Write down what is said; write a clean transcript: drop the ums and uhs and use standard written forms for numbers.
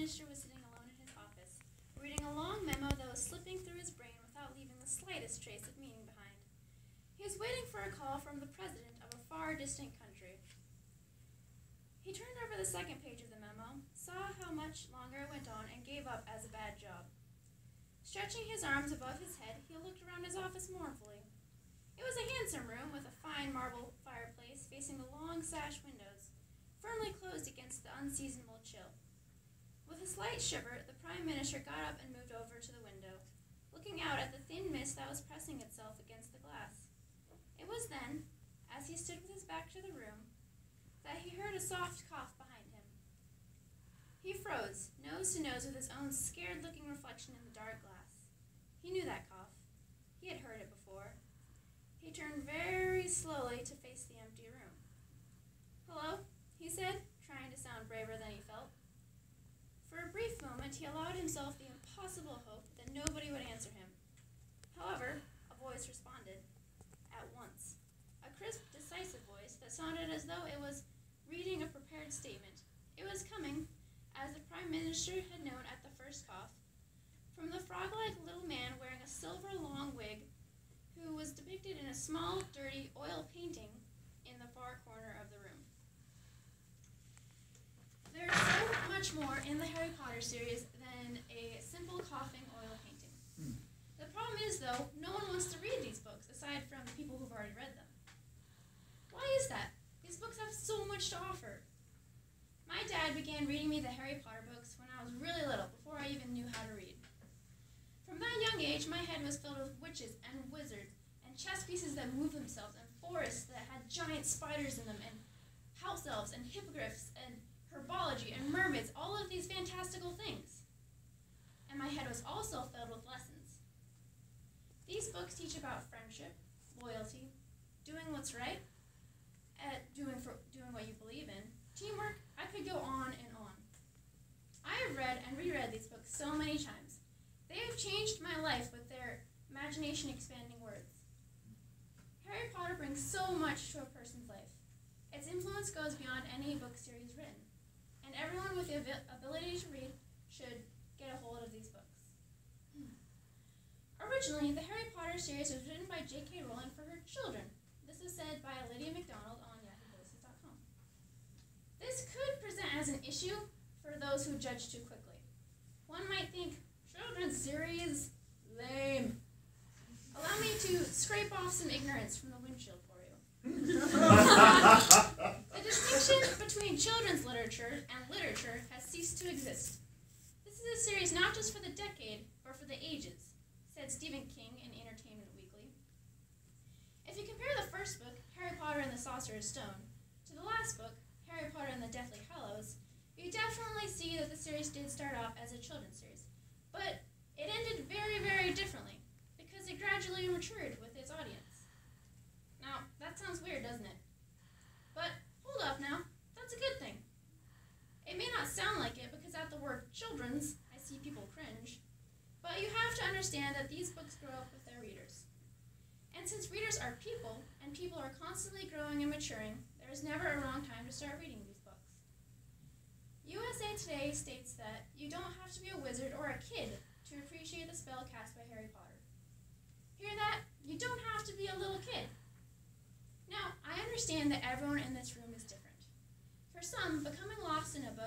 Minister was sitting alone in his office, reading a long memo that was slipping through his brain without leaving the slightest trace of meaning behind. He was waiting for a call from the president of a far distant country. He turned over the second page of the memo, saw how much longer it went on, and gave up as a bad job. Stretching his arms above his head, he looked around his office mournfully. It was a handsome room with a fine marble fireplace facing the long sash windows, firmly closed against the unseasonable chill. With a slight shiver, the Prime Minister got up and moved over to the window, looking out at the thin mist that was pressing itself against the glass. It was then, as he stood with his back to the room, that he heard a soft cough behind him. He froze, nose to nose with his own scared-looking reflection in the dark glass. He knew that cough. He had heard it before. He turned very slowly to face the empty room. "Hello?" he said, trying to sound braver than he felt. For a brief moment, he allowed himself the impossible hope that nobody would answer him. However, a voice responded. At once. A crisp, decisive voice that sounded as though it was reading a prepared statement. It was coming, as the Prime Minister had known at the first cough, from the frog-like little man wearing a silver long wig, who was depicted in a small, dirty oil painting in the far corner of the room. There's so much more in the Harry Potter series than a simple coughing oil painting. The problem is, though, no one wants to read these books, aside from the people who've already read them. Why is that? These books have so much to offer. My dad began reading me the Harry Potter books when I was really little, before I even knew how to read. From that young age, my head was filled with witches and wizards, and chess pieces that moved themselves, and forests that had giant spiders in them, and house elves, and hippogriffs, and herbology, and mermaids, all of these fantastical things. And my head was also filled with lessons. These books teach about friendship, loyalty, doing what's right, doing what you believe in, teamwork. I could go on and on. I have read and reread these books so many times. They have changed my life with their imagination-expanding words. Harry Potter brings so much to a person's life. Its influence goes beyond any book series written, and everyone with the ability to read should get a hold of these books. Originally, the Harry Potter series was written by J.K. Rowling for her children. This is said by Lydia McDonald on yahoovoices.com. This could present as an issue for those who judge too quickly. One might think, children's series? Lame. Allow me to scrape off some ignorance from the windshield for you. The distinction between children's literature and literature has ceased to exist. This is a series not just for the decade, but for the ages, said Stephen King in Entertainment Weekly. If you compare the first book, Harry Potter and the Sorcerer's Stone, to the last book, Harry Potter and the Deathly Hallows, you definitely see that the series did start off as a children's series, but it ended very, very differently, because it gradually matured with its audience. Now, that sounds weird, doesn't it? But hold up now, that's a good thing. It may not sound like it, because at the word children's, I see people cringe, but you have to understand that these books grow up with their readers. And since readers are people, and people are constantly growing and maturing, there is never a wrong time to start reading these books. USA Today states that you don't have to be a wizard or a kid to appreciate the spell cast by Harry Potter. Hear that? You don't have to be a little kid. Now, I understand that everyone in this room is different. For some, becoming lost in a book